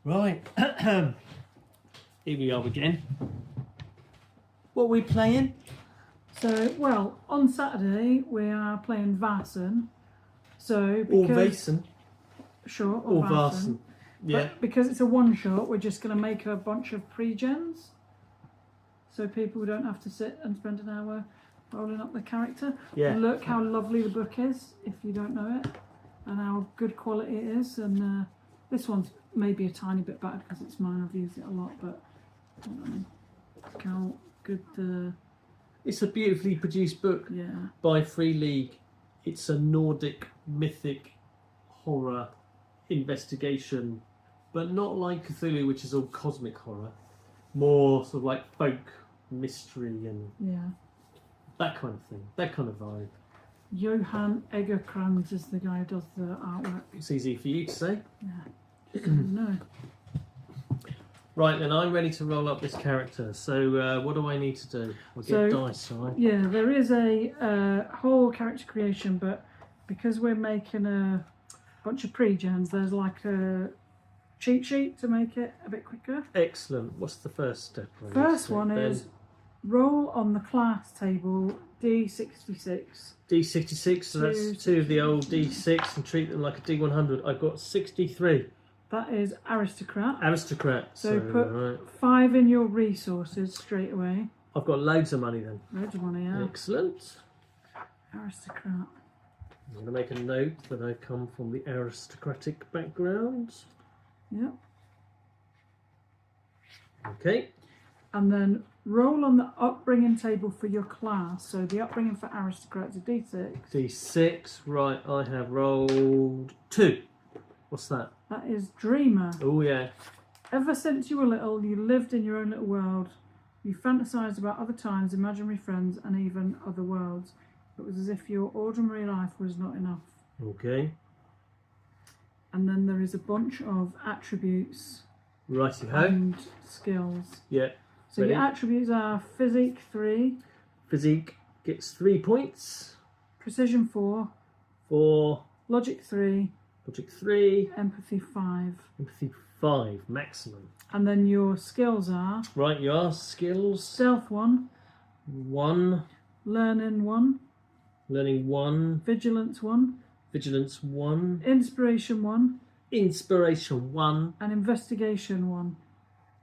Right, here we are again. What are we playing? So, well, on Saturday we are playing Vaesen. So, Or because Vaesen. sure, Or Vaesen. Vaesen. Yeah. But because it's a one-shot, we're just going to make a bunch of pre-gens, so people don't have to sit and spend an hour rolling up the character. Yeah. And look how lovely the book is, if you don't know it, and how good quality it is. And this one's maybe a tiny bit better because it's mine. I've used it a lot, but look how good the... It's a beautifully produced book by Free League. It's a Nordic mythic horror investigation, but not like Cthulhu, which is all cosmic horror. More sort of like folk mystery and that kind of thing, that kind of vibe. Johan Egerkrans is the guy who does the artwork. It's easy for you to say. Yeah, just no. Right, then I'm ready to roll up this character. So what do I need to do? I'll get dice, right? Yeah, there is a whole character creation, but because we're making a bunch of pre-gens, there's like a cheat sheet to make it a bit quicker. Excellent. What's the first step? First one is roll on the class table D66. D66, so that's two of the old D6 and treat them like a D100. I've got 63. That is aristocrat. Aristocrat. So put 5 in your resources straight away. I've got loads of money then. Loads of money, yeah. Excellent. Aristocrat. I'm going to make a note that I come from the aristocratic background. Yep. Okay. And then roll on the upbringing table for your class. So the upbringing for aristocrats is a D6. D6, right, I have rolled 2. What's that? That is dreamer. Oh yeah. Ever since you were little, you lived in your own little world. You fantasised about other times, imaginary friends, and even other worlds. It was as if your ordinary life was not enough. Okay. And then there is a bunch of attributes Righty-ho. and skills. Yeah. So your attributes are physique 3. Physique gets 3 points. Precision 4. 4. Logic 3. Logic 3. Empathy 5. Empathy 5, maximum. And then your skills are... Right, you are skills. Stealth 1. 1. Learning 1. Learning 1. Vigilance 1. Vigilance 1. Inspiration 1. Inspiration 1. And investigation 1.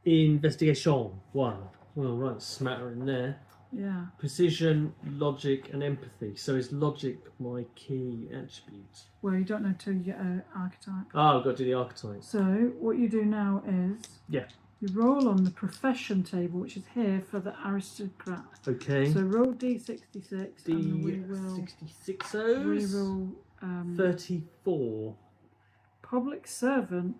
Investigation 1. Well, right, smattering there. Yeah. Precision, logic, and empathy. So is logic my key attribute? Well, you don't know until you get an archetype. Oh, I've got to do the archetype. So what you do now is you roll on the profession table, which is here for the aristocrat. Okay. So roll D66 and we will D66 re-roll 34. Public servant.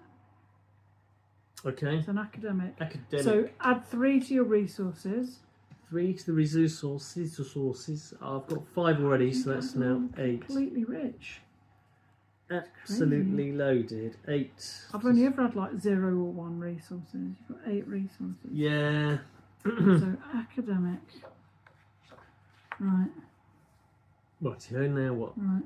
Okay. It's an academic. Academic. So add 3 to your resources. 3 to the resources. I've got 5 already, so that's now 8. Completely rich. Absolutely loaded. 8. I've only ever had like 0 or 1 resources. You've got 8 resources. Yeah. So academic. Right. Rightio, now what? Right.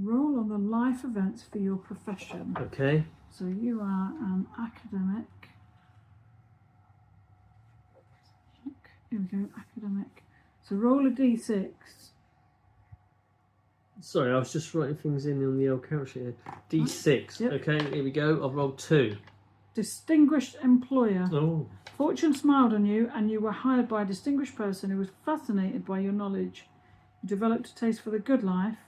Roll on the life events for your profession. Okay. So you are an academic. Here we go, academic. So roll a d6. Sorry, I was just writing things in on the old character sheet here. D6. Yep. Okay, here we go. I've rolled 2. Distinguished employer. Oh. Fortune smiled on you and you were hired by a distinguished person who was fascinated by your knowledge. You developed a taste for the good life,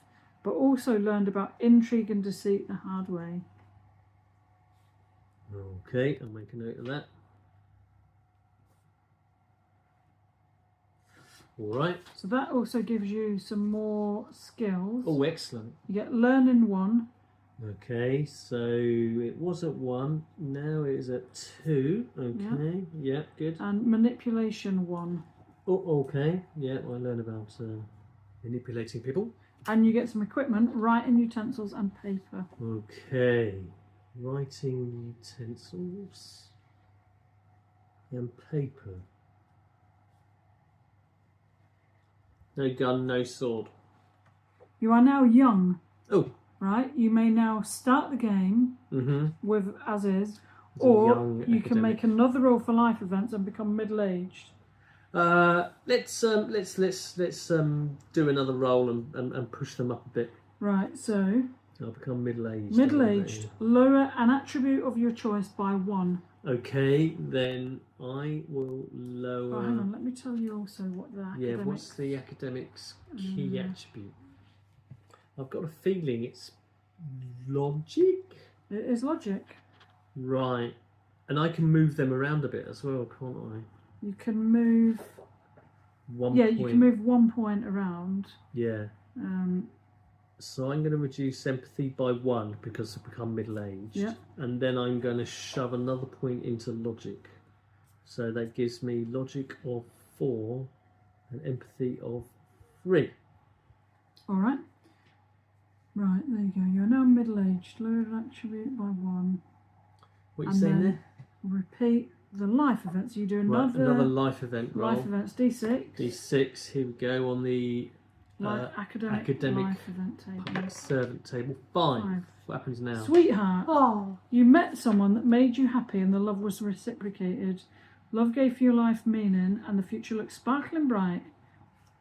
but also learned about intrigue and deceit the hard way. Okay, I'll make a note of that. Alright. So that also gives you some more skills. Oh, excellent. You get learning 1. Okay, so it was at 1, now it is at 2. Okay, yeah, good. And manipulation 1. Oh, okay, yeah, I learn about manipulating people. And you get some equipment, writing utensils and paper. Okay, writing utensils and paper. No gun, no sword. You are now young. Oh, Right, you may now start the game with as is, As a or young you can academic. make another roll for life events and become middle-aged. Let's do another roll and push them up a bit. Right, so I'll become middle-aged. middle-aged, lower an attribute of your choice by 1. Okay, then I will lower. Oh, hang on, let me tell you also what the Yeah, academic... what's the academic's key attribute? I've got a feeling it's logic. It is logic. Right, and I can move them around a bit as well, can't I? You can move... 1 Yeah, point. you can move 1 point around. Yeah. So I'm going to reduce empathy by 1 because I've become middle-aged. Yeah. And then I'm going to shove another point into logic. So that gives me logic of 4 and empathy of 3. All right. Right, there you go. You're now middle-aged. Lower an attribute by 1. What are you saying there? Repeat the life events. You do another life event roll. life events. D6. D6. Here we go on the Academic life event table. public servant table. 5. 5. What happens now? Sweetheart, Oh, you met someone that made you happy and the love was reciprocated. Love gave your life meaning and the future looked sparkling bright.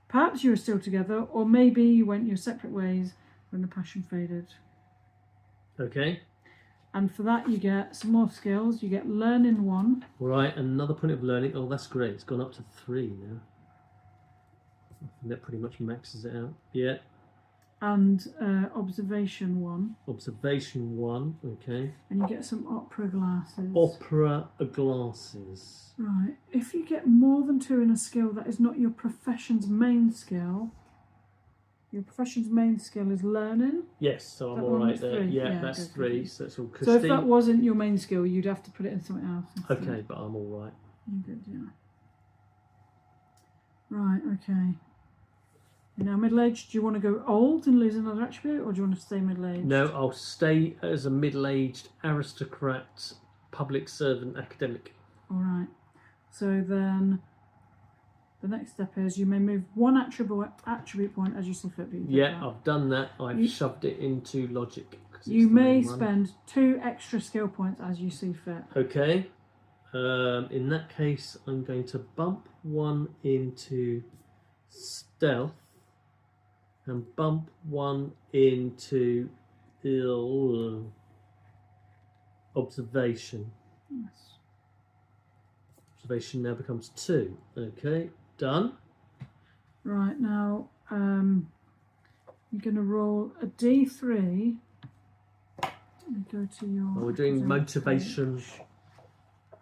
Perhaps you were still together, or maybe you went your separate ways when the passion faded. Okay. And for that you get some more skills. You get learning 1. Right, another point of learning. Oh, that's great. It's gone up to 3 now. I think that pretty much maxes it out. Yeah. And observation 1. Observation 1. Okay. And you get some opera glasses. Opera glasses. Right. If you get more than 2 in a skill that is not your profession's main skill, your profession's main skill is learning. Yes, so I'm That all one right was there. 3. Yeah, Yeah, that's good, 3. good. So that's all So if that Christine. wasn't your main skill, you'd have to put it in something else. instead. Okay, but I'm all right. You're good, yeah. Right, okay. You're now middle-aged. Do you want to go old and lose another attribute, or do you want to stay middle-aged? No, I'll stay as a middle-aged aristocrat, public servant, academic. All right. So then the next step is you may move 1 attribute point as you see fit. but you did Yeah, that. I've done that. I've shoved it into logic. 'cause it's You the may main one. spend 2 extra skill points as you see fit. Okay. In that case, I'm going to bump 1 into stealth and bump 1 into observation. Yes. Observation now becomes 2. Okay, done. Right, now you're going to roll a D3. Let me go to your... We're doing academic motivation. page.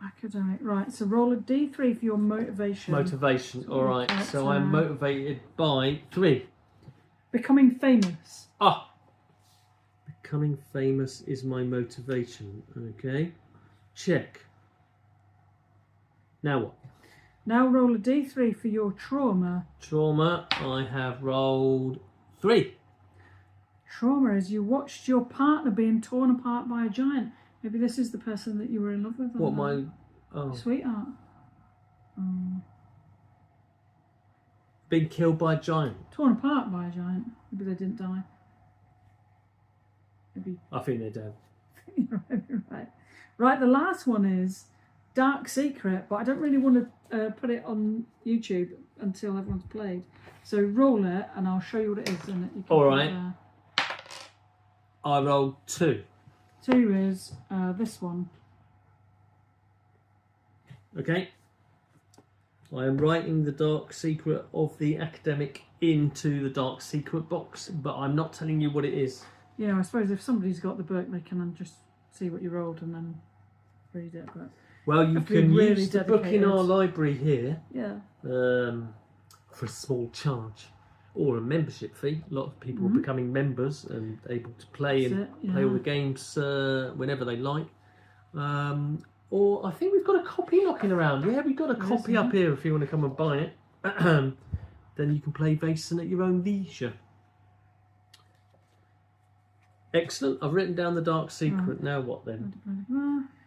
Academic. Right, so roll a D3 for your motivation. Motivation. All right. So I'm motivated by 3. Becoming famous. Ah. Becoming famous is my motivation. Okay. Check. Now what? Now roll a D3 for your trauma. Trauma. I have rolled 3. Trauma is you watched your partner being torn apart by a giant. Maybe this is the person that you were in love with. What my? Oh, Sweetheart. being killed by a giant. Torn apart by a giant. Maybe they didn't die. Maybe. I think they're dead. Right. Right, the last one is Dark Secret, but I don't really want to put it on YouTube until everyone's played. So roll it and I'll show you what it is. And you can All put it right. there. I rolled 2. 2 is this one. Okay. I am writing the dark secret of the academic into the dark secret box, but I'm not telling you what it is. Yeah, I suppose if somebody's got the book, they can just see what you rolled and then read it. But Well, you have to be can really use the book in dedicated. our library here yeah, for a small charge or a membership fee. A lot of people are becoming members and able to play That's and it, play all yeah. the games whenever they like. Or I think we've got a copy knocking around. Yeah, we've got a There is, copy up here if you want to come and buy it. Then you can play Vaesen at your own leisure. Excellent. I've written down the dark secret. Now what then?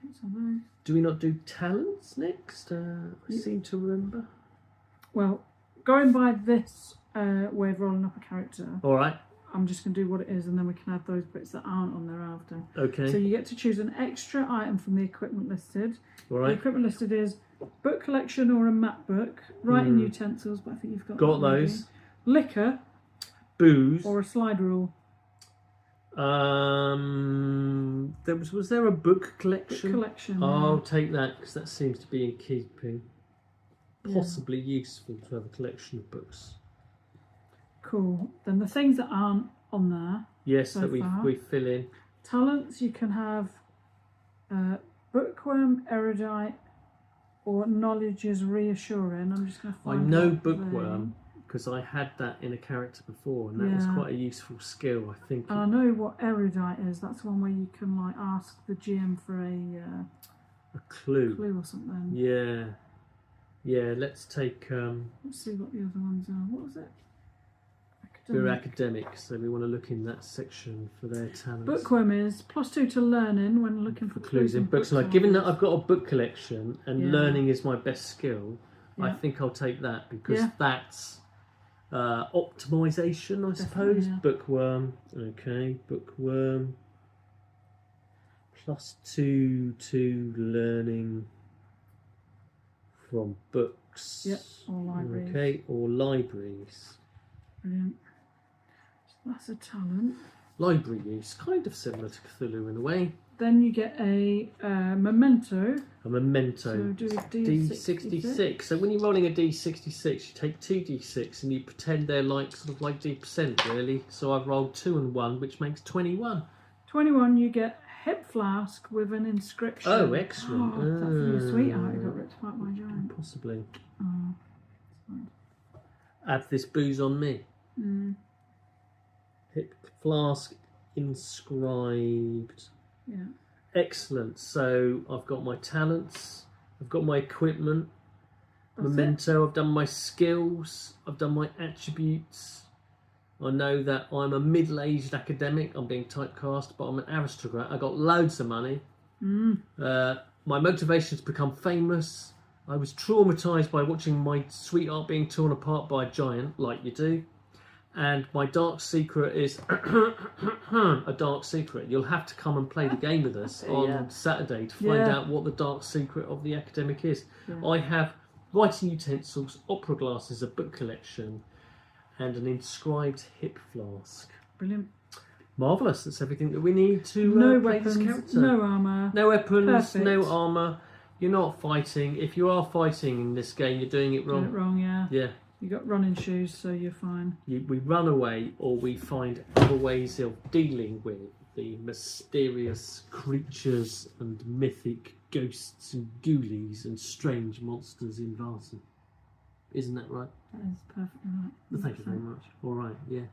It's all right. Do we not do talents next? I seem to remember. Well, going by this way of rolling up a character, All right. I'm just going to do what it is, and then we can add those bits that aren't on there after. Okay. So you get to choose an extra item from the equipment listed. All The right. equipment listed is book collection or a map book, writing utensils, but I think you've got that already. those. Liquor, Booze. or a slide rule. Was there a book collection? Book collection. I'll take that because that seems to be in keeping. Possibly useful to have a collection of books. Cool. Then the things that aren't on there. Yes, so that we fill in. Talents, you can have bookworm, erudite, or knowledge is reassuring. I'm just going to find. I know bookworm because I had that in a character before, and that was quite a useful skill, I think. And I know what erudite is. That's one where you can like ask the GM for a clue or something. Yeah. Yeah, let's take. Let's see what the other ones are. What was it? We're academics, so we want to look in that section for their talents. Bookworm is +2 to learning when looking for clues in books. Like, given that I've got a book collection and learning is my best skill, I think I'll take that because that's optimization, I suppose. Yeah. Bookworm, okay, bookworm. +2 to learning from books. Yep, or libraries. Okay, or libraries. Brilliant. So that's a talent. Library use, kind of similar to Cthulhu in a way. Then you get a memento. A memento. So do a D66. So when you're rolling a D66, you take 2D6 and you pretend they're like sort of like D% really. So I've rolled 2 and 1, which makes 21. 21, you get hip flask with an inscription. Oh, excellent. Oh, that's really sweetheart who got ripped apart by a giant. Possibly. Oh, it's Add this booze on me. fine. Hip flask inscribed. Yeah. Excellent. So I've got my talents, I've got my equipment, That's memento, I've done my skills, I've done my attributes. I know that I'm a middle-aged academic, I'm being typecast, but I'm an aristocrat. I got loads of money. My motivation is to become famous. I was traumatised by watching my sweetheart being torn apart by a giant, like you do. And my dark secret is a dark secret. You'll have to come and play the game with us on Saturday to find out what the dark secret of the academic is. Yeah. I have writing utensils, opera glasses, a book collection, and an inscribed hip flask. Brilliant. Marvellous. That's everything that we need to No play weapons, this character. no armour. No weapons, Perfect. no armour. You're not fighting. If you are fighting in this game, you're doing it wrong. Doing it wrong, yeah. Yeah. You got running shoes, so you're fine. We run away, or we find other ways of dealing with the mysterious creatures and mythic ghosts and ghoulies and strange monsters in Vaesen. Isn't that right? That is perfectly right. Well, thank you very much. All right, yeah.